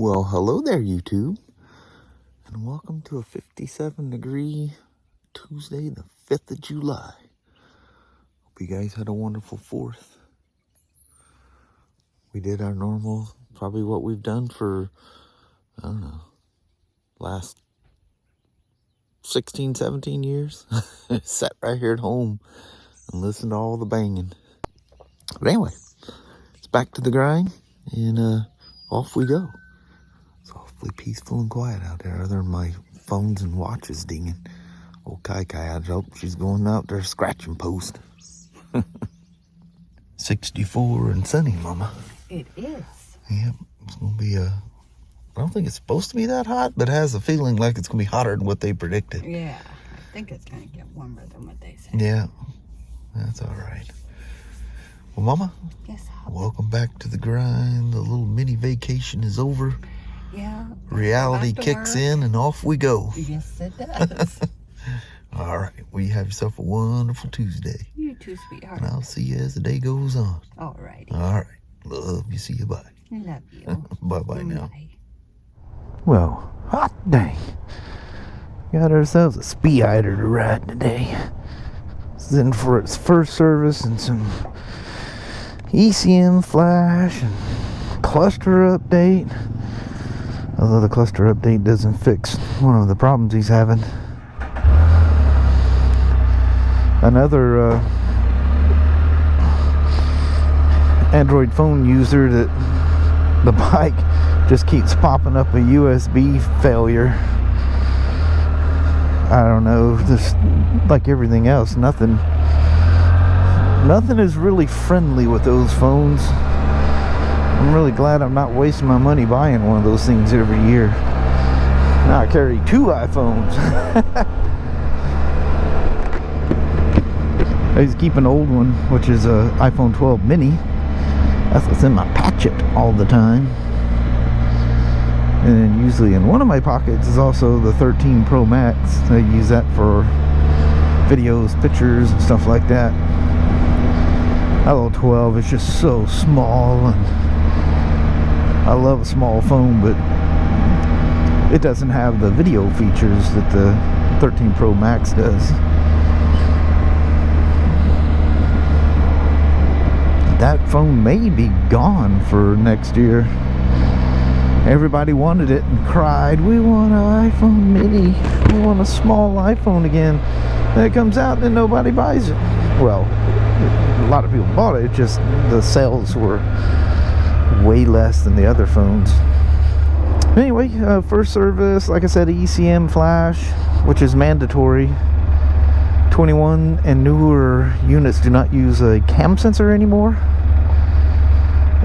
Well, hello there, YouTube, and welcome to a 57-degree Tuesday, the 5th of July. Hope you guys had a wonderful 4th. We did our normal, probably what we've done for, I don't know, last 16, 17 years. Sat right here at home and listened to all the banging. But anyway, it's back to the grind, and off we go. It's awfully peaceful and quiet out there, other than my phones and watches dinging. Old Kai, I hope she's going out there scratching post. 64 and sunny, Mama. It is. Yep, it's going to be I don't think it's supposed to be that hot, but it has a feeling like it's going to be hotter than what they predicted. Yeah, I think it's going to get warmer than what they say. Yeah, that's all right. Well, Mama, yes, welcome back to the grind. The little mini vacation is over. Yeah. Reality kicks in and off we go. Yes, it does. All right. Well, you have yourself a wonderful Tuesday. You too, sweetheart. And I'll see you as the day goes on. All righty. All right. Love you. See you. Bye. Love you. Bye-bye now. Bye. Well, hot dang. Got ourselves a Spyder to ride today. It's in for its first service and some ECM flash and cluster update. Although the cluster update doesn't fix one of the problems he's having. Another Android phone user that the bike just keeps popping up a USB failure. I don't know, just like everything else, nothing is really friendly with those phones. I'm really glad I'm not wasting my money buying one of those things every year. Now I carry 2 iPhones. I just keep an old one, which is a iPhone 12 mini. That's what's in my patchet all the time. And then usually in one of my pockets is also the 13 Pro Max. I use that for videos, pictures, and stuff like that. That little 12 is just so small, and I love a small phone, but it doesn't have the video features that the 13 Pro Max does. That phone may be gone for next year. Everybody wanted it and cried, we want an iPhone mini, we want a small iPhone again. Then it comes out and nobody buys it. Well, a lot of people bought it, just the sales were way less than the other phones. Anyway, first service, like I said, ECM flash, which is mandatory. 21 and newer units do not use a cam sensor anymore,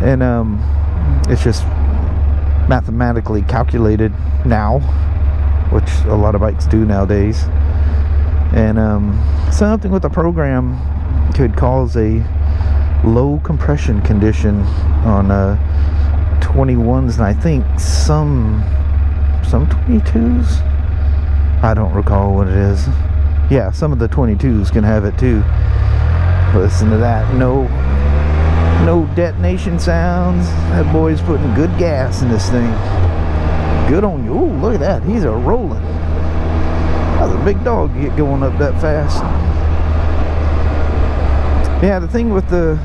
and it's just mathematically calculated now, which a lot of bikes do nowadays. And something with the program could cause a low compression condition on 21s, and I think some 22s. I don't recall what it is. Yeah, some of the 22s can have it too. Listen to that. No detonation sounds. That boy's putting good gas in this thing. Good on you. Ooh, look at that. He's a rolling. That's a big dog to get going up that fast. Yeah, the thing with the,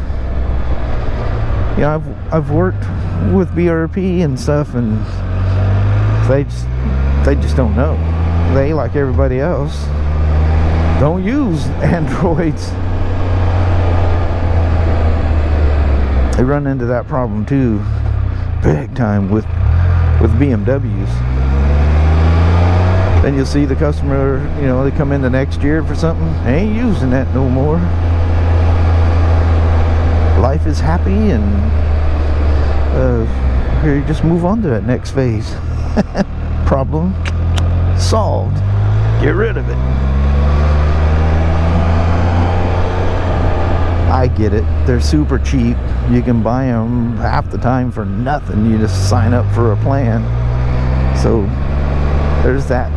you know, I've worked with BRP and stuff, and they just don't know. They, like everybody else, don't use Androids. They run into that problem too, big time with BMWs. Then you'll see the customer, you know, they come in the next year for something, they ain't using that no more. Life is happy, and here you just move on to that next phase. Problem solved. Get rid of it. I get it. They're super cheap. You can buy them half the time for nothing. You just sign up for a plan. So there's that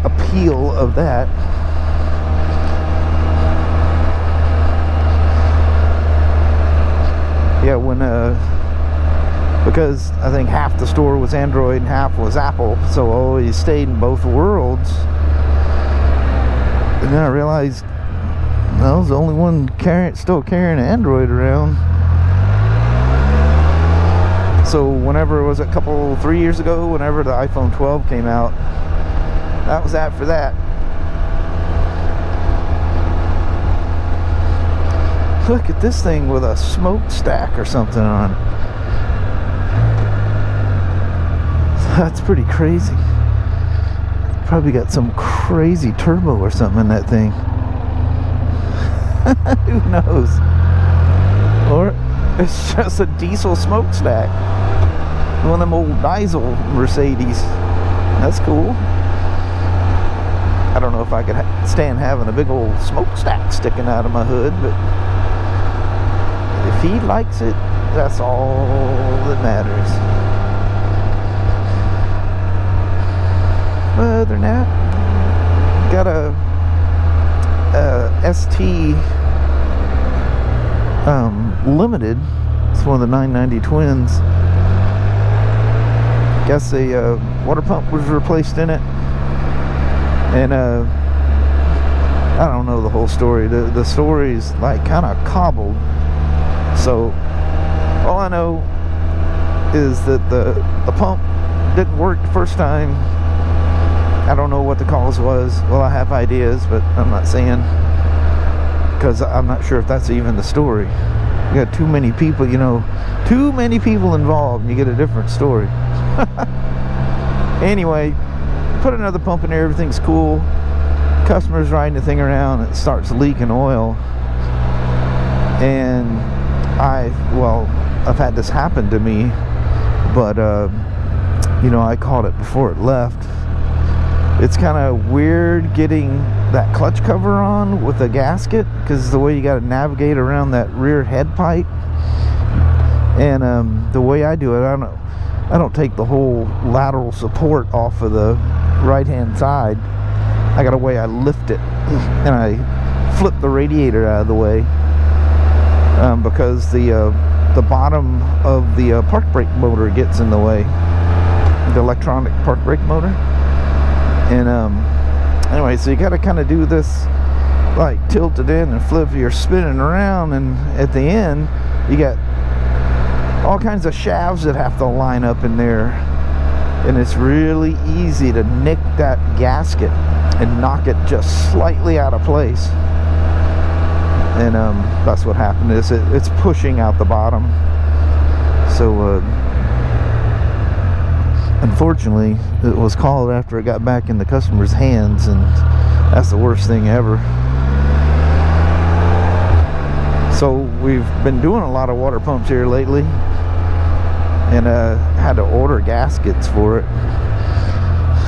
appeal of that. Yeah, when because I think half the store was Android and half was Apple, so I always stayed in both worlds. And then I realized I was the only one still carrying an Android around. So whenever it was 3 years ago, whenever the iPhone 12 came out, that was that for that. Look at this thing with a smoke stack or something on it. That's pretty crazy. Probably got some crazy turbo or something in that thing. Who knows? Or it's just a diesel smokestack. One of them old diesel Mercedes. That's cool. I don't know if I could stand having a big old smokestack sticking out of my hood, but if he likes it, that's all that matters. Other than that, got a ST Limited. It's one of the 990 twins. Guess a water pump was replaced in it, and I don't know the whole story. The story's like kind of cobbled. So all I know is that the pump didn't work the first time. I don't know what the cause was. Well, I have ideas, but I'm not saying, because I'm not sure if that's even the story. You got too many people, too many people involved, and you get a different story. Anyway, put another pump in there, everything's cool. Customer's riding the thing around, it starts leaking oil. And I've had this happen to me, but I caught it before it left. It's kind of weird getting that clutch cover on with a gasket, because the way you got to navigate around that rear head pipe. And the way I do it, I don't take the whole lateral support off of the right hand side. I got a way I lift it and I flip the radiator out of the way, because the bottom of the park brake motor gets in the way, the electronic park brake motor. And anyway, so you got to kind of do this, like tilt it in and flip. You're spinning around, and at the end you got all kinds of shafts that have to line up in there, and it's really easy to nick that gasket and knock it just slightly out of place. And that's what happened. Is it's pushing out the bottom. So unfortunately, it was called after it got back in the customer's hands, and that's the worst thing ever. So we've been doing a lot of water pumps here lately, and had to order gaskets for it.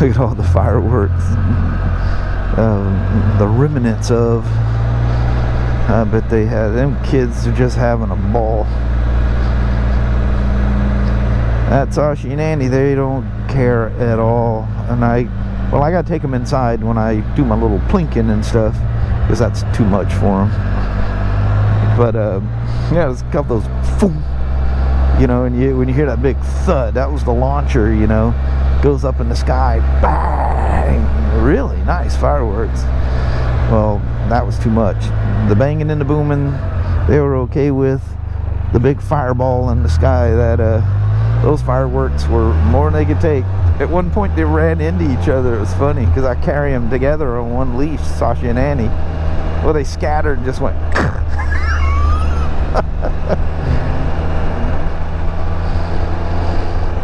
Look at all the fireworks, the remnants of. But they had them kids are just having a ball. That's Sashi and Andy. They don't care at all, and I gotta take them inside when I do my little plinking and stuff, because that's too much for them. But yeah, there's a couple of those, boom, and when you hear that big thud, that was the launcher, goes up in the sky, bang, really nice fireworks. Well, that was too much. The banging and the booming, they were okay with. The big fireball in the sky, those fireworks were more than they could take. At one point, they ran into each other. It was funny, because I carry them together on one leash, Sashi and Annie. Well, they scattered and just went.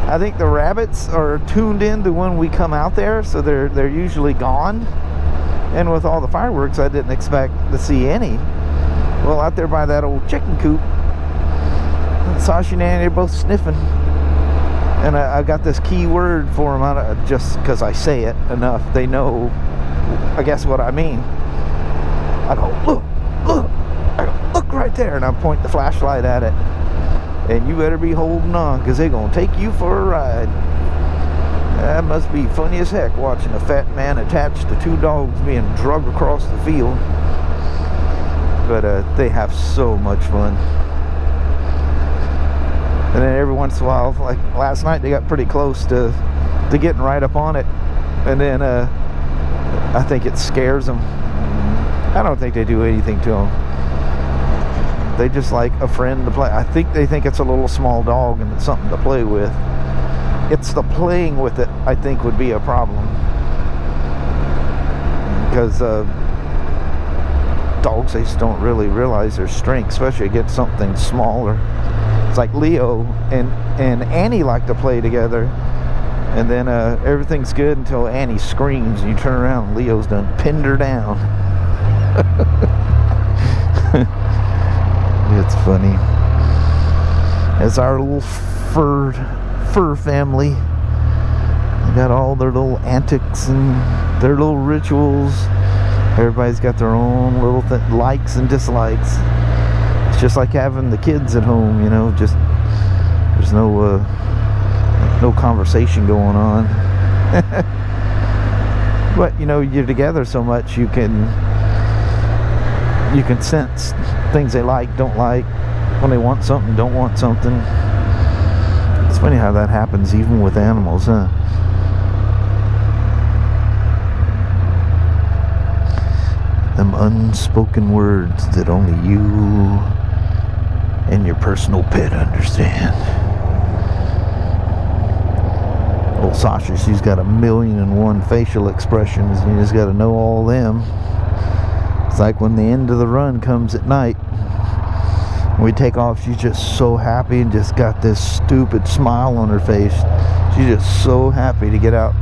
I think the rabbits are tuned in to when we come out there, so they're usually gone. And with all the fireworks, I didn't expect to see any. Well, out there by that old chicken coop, Sashi and Annie are both sniffing. And I got this key word for them, just because I say it enough. They know, I guess, what I mean. I go, look, look. I go, look right there. And I point the flashlight at it. And you better be holding on, because they're going to take you for a ride. That must be funny as heck, watching a fat man attached to two dogs being dragged across the field. But they have so much fun. And then every once in a while. Like last night, they got pretty close to getting right up on it, and then I think it scares them. I don't think they do anything to them. They just like a friend to play. I think they think it's a little small dog and it's something to play with. It's the playing with it I think would be a problem, because dogs, they just don't really realize their strength, especially against something smaller. It's like Leo and Annie like to play together, and then everything's good until Annie screams and you turn around and Leo's done pinned her down. It's funny. It's our little fur family. They got all their little antics and their little rituals. Everybody's got their own little likes and dislikes. It's just like having the kids at home, you know. Just there's no conversation going on. But you know, you're together so much, you can sense things they like, don't like, when they want something, don't want something. It's funny how that happens even with animals, huh? Them unspoken words that only you and your personal pet understand. Old Sasha, she's got 1,000,001 facial expressions, and you just got to know all them. It's like when the end of the run comes at night, when we take off, she's just so happy and just got this stupid smile on her face. She's just so happy to get out,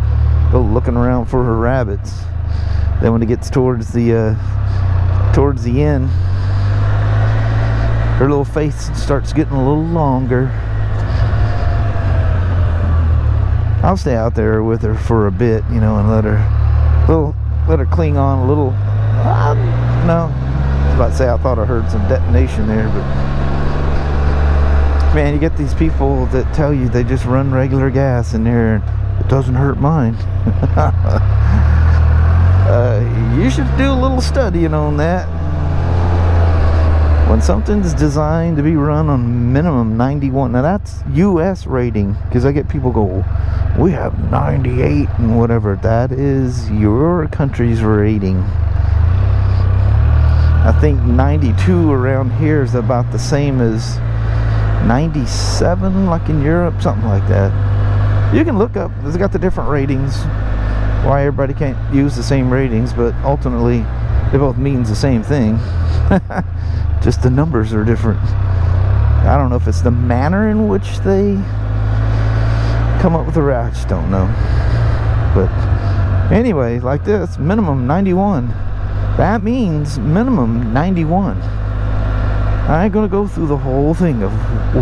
go looking around for her rabbits. Then when it gets towards the end, her little face starts getting a little longer. I'll stay out there with her for a bit, you know, and let her cling on a little. No, I was about to say I thought I heard some detonation there, but man, you get these people that tell you they just run regular gas in there and it doesn't hurt mine. You should do a little studying on that. When something's designed to be run on minimum 91, now that's US rating, because I get people go, we have 98 and whatever. That is your country's rating. I think 92 around here is about the same as 97, like in Europe, something like that. You can look up, it's got the different ratings, why everybody can't use the same ratings, but ultimately they both means the same thing. Just the numbers are different. I don't know if it's the manner in which they come up with the I just don't know. But anyway, like this, minimum 91. That means minimum 91. I ain't gonna go through the whole thing of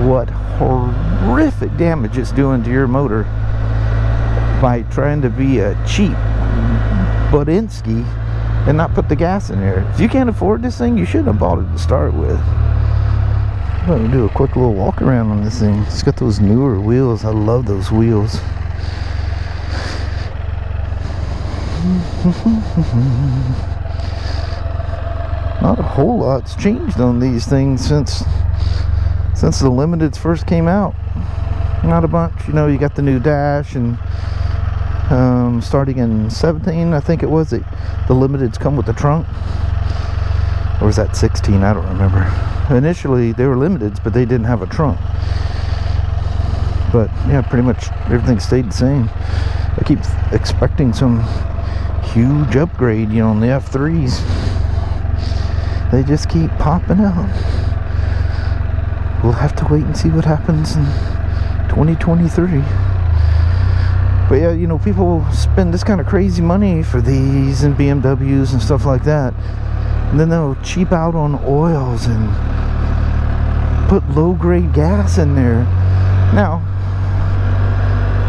what horrific damage it's doing to your motor by trying to be a cheap Budinsky and not put the gas in there. If you can't afford this thing, you shouldn't have bought it to start with. I'm gonna do a quick little walk around on this thing. It's got those newer wheels. I love those wheels. Not a whole lot's changed on these things since the Limiteds first came out. Not a bunch. You know, you got the new dash, and starting in 17, I think it was, the Limiteds come with the trunk. Or was that 16? I don't remember. Initially, they were Limiteds, but they didn't have a trunk. But yeah, pretty much everything stayed the same. I keep expecting some huge upgrade, you know, on the F3s. They just keep popping out. We'll have to wait and see what happens in 2023. But yeah, you know, people spend this kind of crazy money for these and BMWs and stuff like that, and then they'll cheap out on oils and put low-grade gas in there. Now,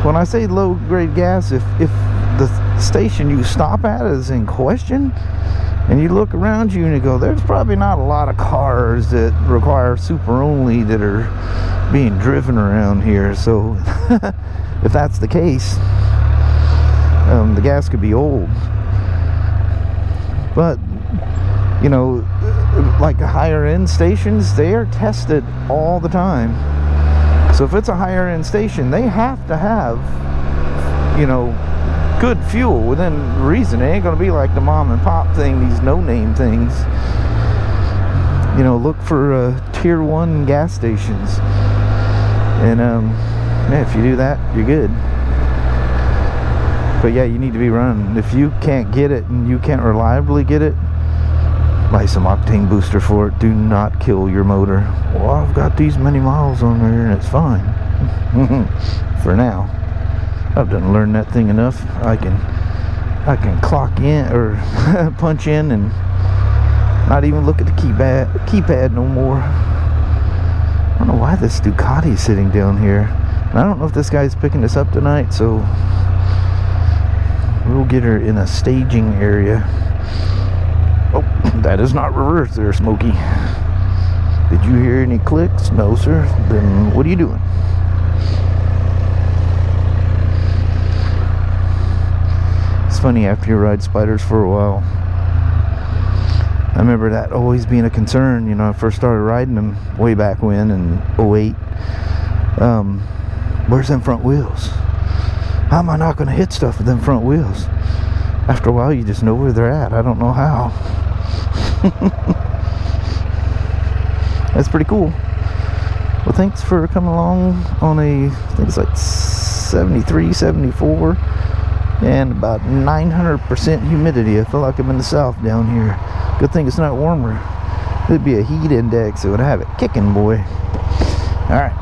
when I say low-grade gas, if the station you stop at is in question, and you look around you and you go, there's probably not a lot of cars that require super only that are being driven around here. So if that's the case, the gas could be old. But you know, like higher end stations, they are tested all the time. So if it's a higher end station, they have to have, you know, good fuel within reason. It ain't gonna be like the mom and pop thing, these no-name things. You know, look for tier 1 gas stations, and yeah, if you do that, you're good. But yeah, you need to be running. If you can't get it and you can't reliably get it, buy some octane booster for it. Do not kill your motor. Well, I've got these many miles on there and it's fine. For now, I've done learned that thing enough. I can clock in or punch in and not even look at the keypad no more. I don't know why this Ducati is sitting down here. And I don't know if this guy's picking us up tonight, so we'll get her in a staging area. Oh, that is not reverse there, Smokey. Did you hear any clicks? No, sir. Then what are you doing? It's funny, after you ride Spyders for a while, I remember that always being a concern. You know, I first started riding them way back when in 08. Where's them front wheels? How am I not going to hit stuff with them front wheels? After a while, you just know where they're at. I don't know how. That's pretty cool. Well, thanks for coming along on I think it's like 73, 74, and about 900% humidity. I feel like I'm in the south down here. Good thing it's not warmer. It'd be a heat index. It would have it kicking, boy. All right.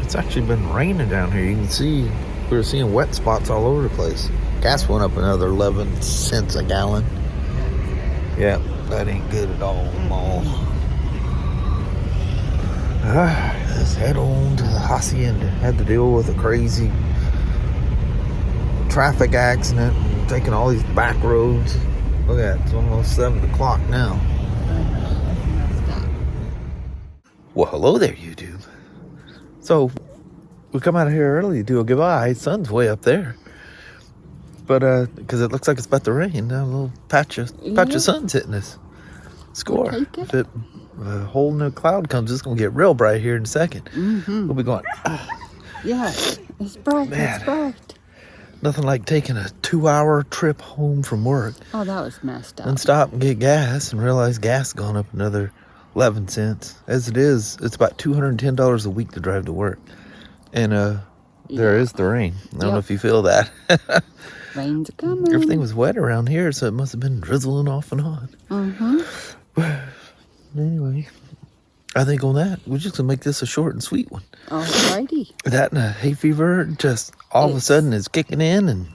It's actually been raining down here. You can see we're seeing wet spots all over the place. Gas went up another 11 cents a gallon. Yeah, that ain't good at all, Mall. Let's head on to the hacienda. Had to deal with a crazy traffic accident, taking all these back roads. Look at it, it's almost 7 o'clock now. Well, hello there, YouTube. So, we come out of here early to do a goodbye. Sun's way up there. But, because it looks like it's about to rain. Now a little patch of sun's hitting us. Score. If a whole new cloud comes, it's going to get real bright here in a second. We'll be going, yeah, it's bright, man. It's bright. Nothing like taking a 2-hour trip home from work. Oh, that was messed up. And stop and get gas and realize gas has gone up another 11 cents. As it is, it's about $210 a week to drive to work. And there is the rain. I don't know if you feel that. Rain's coming. Everything was wet around here, so it must have been drizzling off and on. Anyway, I think on that, we're just going to make this a short and sweet one. Alrighty. That and a hay fever just all of a sudden is kicking in, and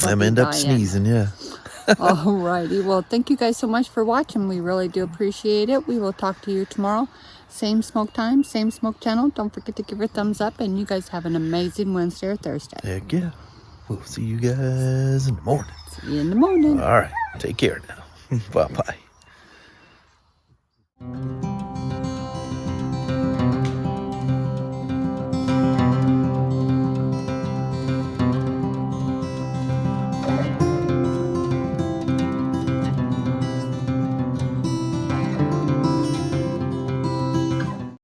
I'm end up sneezing, Alrighty. Well, thank you guys so much for watching. We really do appreciate it. We will talk to you tomorrow. Same smoke time, same smoke channel. Don't forget to give her a thumbs up, and you guys have an amazing Wednesday or Thursday. Heck yeah. We'll see you guys in the morning. See you in the morning. All right. Take care now. Bye-bye.